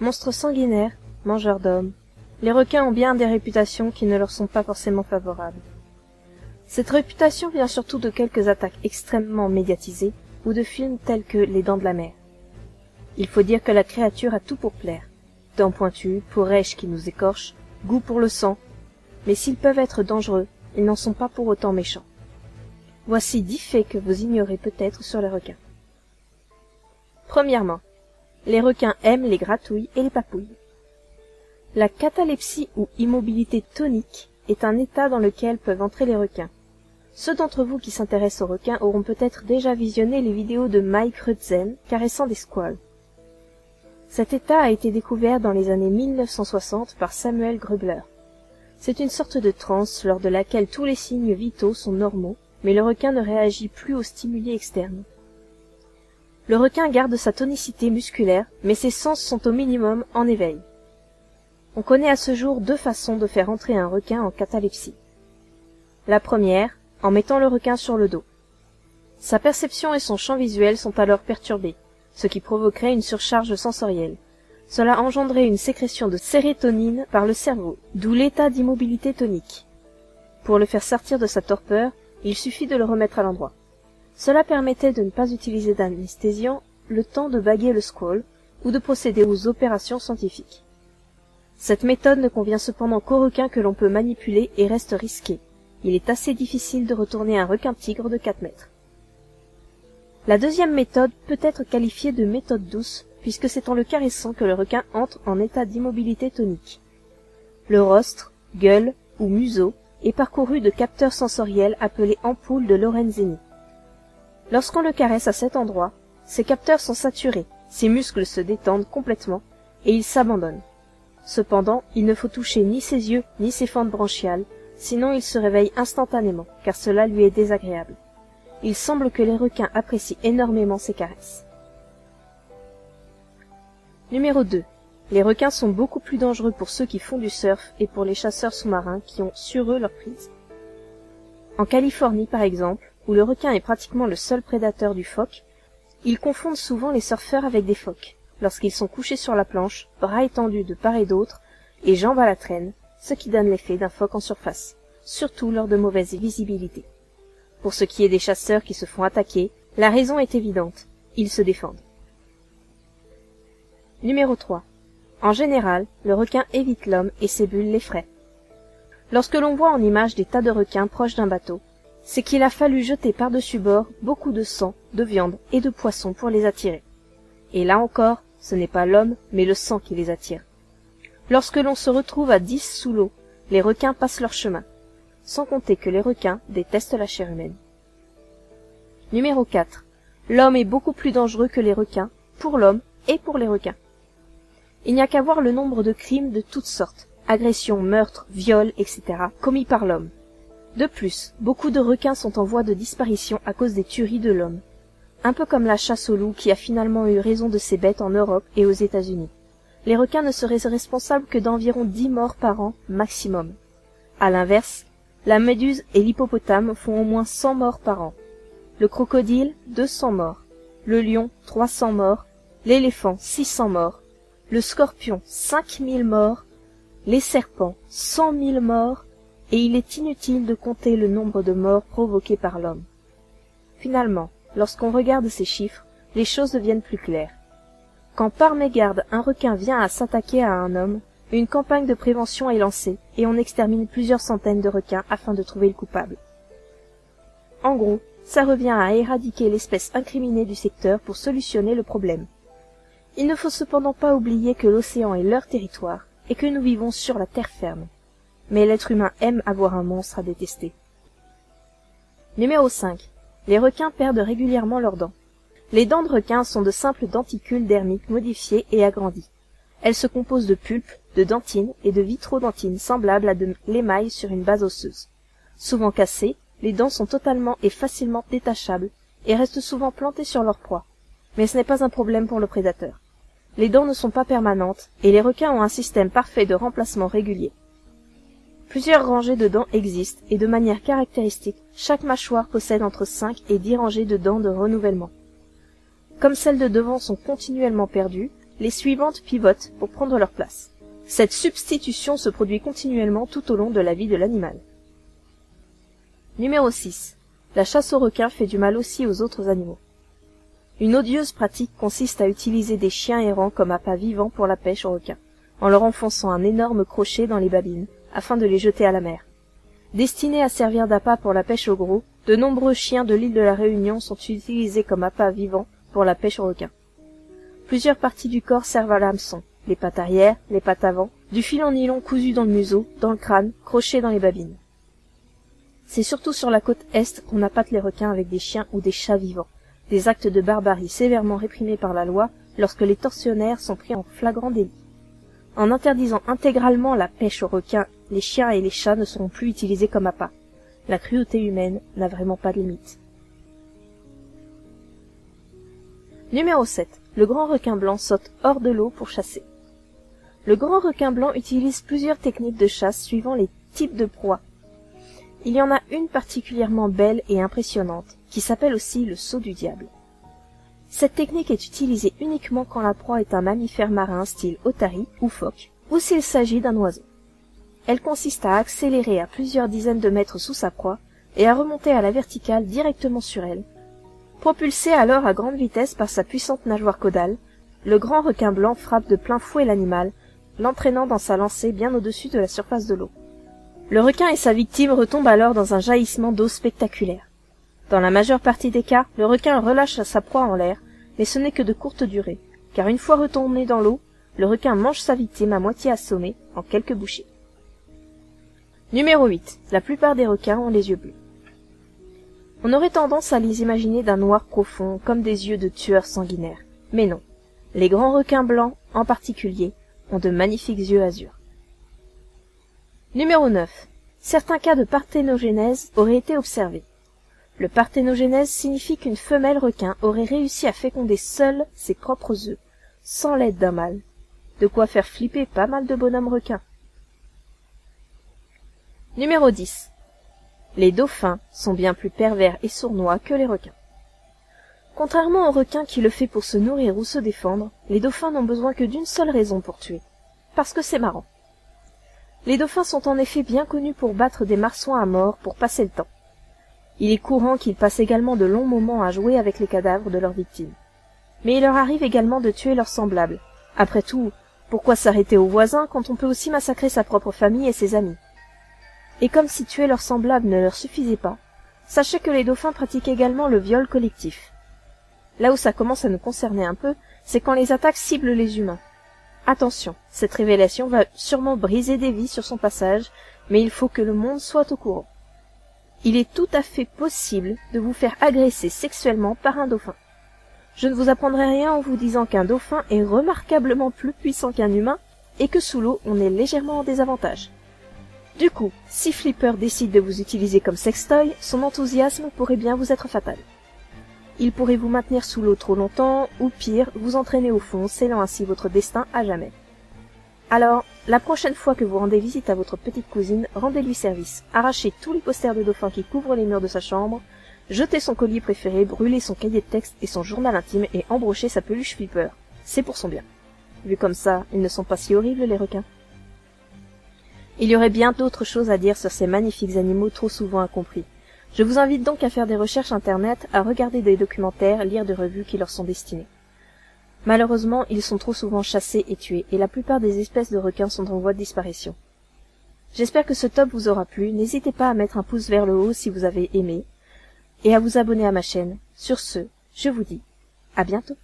Monstres sanguinaires, mangeurs d'hommes, les requins ont bien des réputations qui ne leur sont pas forcément favorables. Cette réputation vient surtout de quelques attaques extrêmement médiatisées ou de films tels que Les Dents de la Mer. Il faut dire que la créature a tout pour plaire. Dents pointues, peau rêche qui nous écorche, goût pour le sang. Mais s'ils peuvent être dangereux, ils n'en sont pas pour autant méchants. Voici 10 faits que vous ignorez peut-être sur les requins. Premièrement, les requins aiment les gratouilles et les papouilles. La catalepsie ou immobilité tonique est un état dans lequel peuvent entrer les requins. Ceux d'entre vous qui s'intéressent aux requins auront peut-être déjà visionné les vidéos de Mike Rudzen caressant des squales. Cet état a été découvert dans les années 1960 par Samuel Grubler. C'est une sorte de transe lors de laquelle tous les signes vitaux sont normaux, mais le requin ne réagit plus aux stimuli externes. Le requin garde sa tonicité musculaire, mais ses sens sont au minimum en éveil. On connaît à ce jour 2 façons de faire entrer un requin en catalepsie. La première, en mettant le requin sur le dos. Sa perception et son champ visuel sont alors perturbés, ce qui provoquerait une surcharge sensorielle. Cela engendrerait une sécrétion de sérotonine par le cerveau, d'où l'état d'immobilité tonique. Pour le faire sortir de sa torpeur, il suffit de le remettre à l'endroit. Cela permettait de ne pas utiliser d'anesthésiant le temps de baguer le squale ou de procéder aux opérations scientifiques. Cette méthode ne convient cependant qu'aux requins que l'on peut manipuler et reste risquée. Il est assez difficile de retourner un requin-tigre de 4 mètres. La deuxième méthode peut être qualifiée de méthode douce, puisque c'est en le caressant que le requin entre en état d'immobilité tonique. Le rostre, gueule ou museau est parcouru de capteurs sensoriels appelés ampoules de Lorenzini. Lorsqu'on le caresse à cet endroit, ces capteurs sont saturés, ses muscles se détendent complètement et il s'abandonne. Cependant, il ne faut toucher ni ses yeux ni ses fentes branchiales, sinon il se réveille instantanément, car cela lui est désagréable. Il semble que les requins apprécient énormément ces caresses. Numéro 2. Les requins sont beaucoup plus dangereux pour ceux qui font du surf et pour les chasseurs sous-marins qui ont sur eux leur prise. En Californie par exemple, où le requin est pratiquement le seul prédateur du phoque, ils confondent souvent les surfeurs avec des phoques, lorsqu'ils sont couchés sur la planche, bras étendus de part et d'autre, et jambes à la traîne, ce qui donne l'effet d'un phoque en surface, surtout lors de mauvaise visibilité. Pour ce qui est des chasseurs qui se font attaquer, la raison est évidente, ils se défendent. Numéro 3. En général, le requin évite l'homme et ses bulles l'effraient. Lorsque l'on voit en image des tas de requins proches d'un bateau, c'est qu'il a fallu jeter par-dessus bord beaucoup de sang, de viande et de poisson pour les attirer. Et là encore, ce n'est pas l'homme, mais le sang qui les attire. Lorsque l'on se retrouve à 10 sous l'eau, les requins passent leur chemin, sans compter que les requins détestent la chair humaine. Numéro 4. L'homme est beaucoup plus dangereux que les requins, pour l'homme et pour les requins. Il n'y a qu'à voir le nombre de crimes de toutes sortes, agressions, meurtres, viols, etc., commis par l'homme. De plus, beaucoup de requins sont en voie de disparition à cause des tueries de l'homme. Un peu comme la chasse au loup qui a finalement eu raison de ces bêtes en Europe et aux États-Unis. Les requins ne seraient responsables que d'environ 10 morts par an maximum. À l'inverse, la méduse et l'hippopotame font au moins 100 morts par an. Le crocodile, 200 morts. Le lion, 300 morts. L'éléphant, 600 morts. Le scorpion, 5000 morts. Les serpents, 100 000 morts. Et il est inutile de compter le nombre de morts provoquées par l'homme. Finalement, lorsqu'on regarde ces chiffres, les choses deviennent plus claires. Quand par mégarde un requin vient à s'attaquer à un homme, une campagne de prévention est lancée et on extermine plusieurs centaines de requins afin de trouver le coupable. En gros, ça revient à éradiquer l'espèce incriminée du secteur pour solutionner le problème. Il ne faut cependant pas oublier que l'océan est leur territoire et que nous vivons sur la terre ferme. Mais l'être humain aime avoir un monstre à détester. Numéro 5. Les requins perdent régulièrement leurs dents. Les dents de requin sont de simples denticules dermiques modifiées et agrandies. Elles se composent de pulpes, de dentines et de vitrodentines semblables à de l'émail sur une base osseuse. Souvent cassées, les dents sont totalement et facilement détachables et restent souvent plantées sur leur proie. Mais ce n'est pas un problème pour le prédateur. Les dents ne sont pas permanentes et les requins ont un système parfait de remplacement régulier. Plusieurs rangées de dents existent et de manière caractéristique, chaque mâchoire possède entre 5 et 10 rangées de dents de renouvellement. Comme celles de devant sont continuellement perdues, les suivantes pivotent pour prendre leur place. Cette substitution se produit continuellement tout au long de la vie de l'animal. Numéro 6. La chasse aux requins fait du mal aussi aux autres animaux. Une odieuse pratique consiste à utiliser des chiens errants comme appât vivant pour la pêche aux requins, en leur enfonçant un énorme crochet dans les babines, afin de les jeter à la mer. Destinés à servir d'appât pour la pêche au gros, de nombreux chiens de l'île de la Réunion sont utilisés comme appât vivant pour la pêche aux requins. Plusieurs parties du corps servent à l'hameçon, les pattes arrière, les pattes avant, du fil en nylon cousu dans le museau, dans le crâne, crochet dans les babines. C'est surtout sur la côte est qu'on appâte les requins avec des chiens ou des chats vivants, des actes de barbarie sévèrement réprimés par la loi lorsque les tortionnaires sont pris en flagrant délit. En interdisant intégralement la pêche aux requins, les chiens et les chats ne seront plus utilisés comme appât. La cruauté humaine n'a vraiment pas de limite. Numéro 7. Le grand requin blanc saute hors de l'eau pour chasser. Le grand requin blanc utilise plusieurs techniques de chasse suivant les types de proies. Il y en a une particulièrement belle et impressionnante, qui s'appelle aussi le saut du diable. Cette technique est utilisée uniquement quand la proie est un mammifère marin style otarie ou phoque, ou s'il s'agit d'un oiseau. Elle consiste à accélérer à plusieurs dizaines de mètres sous sa proie et à remonter à la verticale directement sur elle. Propulsé alors à grande vitesse par sa puissante nageoire caudale, le grand requin blanc frappe de plein fouet l'animal, l'entraînant dans sa lancée bien au-dessus de la surface de l'eau. Le requin et sa victime retombent alors dans un jaillissement d'eau spectaculaire. Dans la majeure partie des cas, le requin relâche sa proie en l'air, mais ce n'est que de courte durée, car une fois retourné dans l'eau, le requin mange sa victime à moitié assommée en quelques bouchées. Numéro 8. La plupart des requins ont les yeux bleus. On aurait tendance à les imaginer d'un noir profond, comme des yeux de tueurs sanguinaires. Mais non. Les grands requins blancs, en particulier, ont de magnifiques yeux azur. Numéro 9. Certains cas de parthénogenèse auraient été observés. Le parthénogenèse signifie qu'une femelle requin aurait réussi à féconder seule ses propres œufs, sans l'aide d'un mâle. De quoi faire flipper pas mal de bonhommes requins. Numéro 10. Les dauphins sont bien plus pervers et sournois que les requins. Contrairement aux requins qui le fait pour se nourrir ou se défendre, les dauphins n'ont besoin que d'une seule raison pour tuer. Parce que c'est marrant. Les dauphins sont en effet bien connus pour battre des marsouins à mort pour passer le temps. Il est courant qu'ils passent également de longs moments à jouer avec les cadavres de leurs victimes. Mais il leur arrive également de tuer leurs semblables. Après tout, pourquoi s'arrêter aux voisins quand on peut aussi massacrer sa propre famille et ses amis? Et comme si tuer leurs semblables ne leur suffisait pas, sachez que les dauphins pratiquent également le viol collectif. Là où ça commence à nous concerner un peu, c'est quand les attaques ciblent les humains. Attention, cette révélation va sûrement briser des vies sur son passage, mais il faut que le monde soit au courant. Il est tout à fait possible de vous faire agresser sexuellement par un dauphin. Je ne vous apprendrai rien en vous disant qu'un dauphin est remarquablement plus puissant qu'un humain et que sous l'eau on est légèrement en désavantage. Du coup, si Flipper décide de vous utiliser comme sextoy, son enthousiasme pourrait bien vous être fatal. Il pourrait vous maintenir sous l'eau trop longtemps, ou pire, vous entraîner au fond, scellant ainsi votre destin à jamais. Alors, la prochaine fois que vous rendez visite à votre petite cousine, rendez-lui service. Arrachez tous les posters de dauphins qui couvrent les murs de sa chambre, jetez son collier préféré, brûlez son cahier de texte et son journal intime et embrochez sa peluche Flipper. C'est pour son bien. Vu comme ça, ils ne sont pas si horribles les requins. Il y aurait bien d'autres choses à dire sur ces magnifiques animaux trop souvent incompris. Je vous invite donc à faire des recherches internet, à regarder des documentaires, lire des revues qui leur sont destinées. Malheureusement, ils sont trop souvent chassés et tués, et la plupart des espèces de requins sont en voie de disparition. J'espère que ce top vous aura plu, n'hésitez pas à mettre un pouce vers le haut si vous avez aimé, et à vous abonner à ma chaîne. Sur ce, je vous dis à bientôt.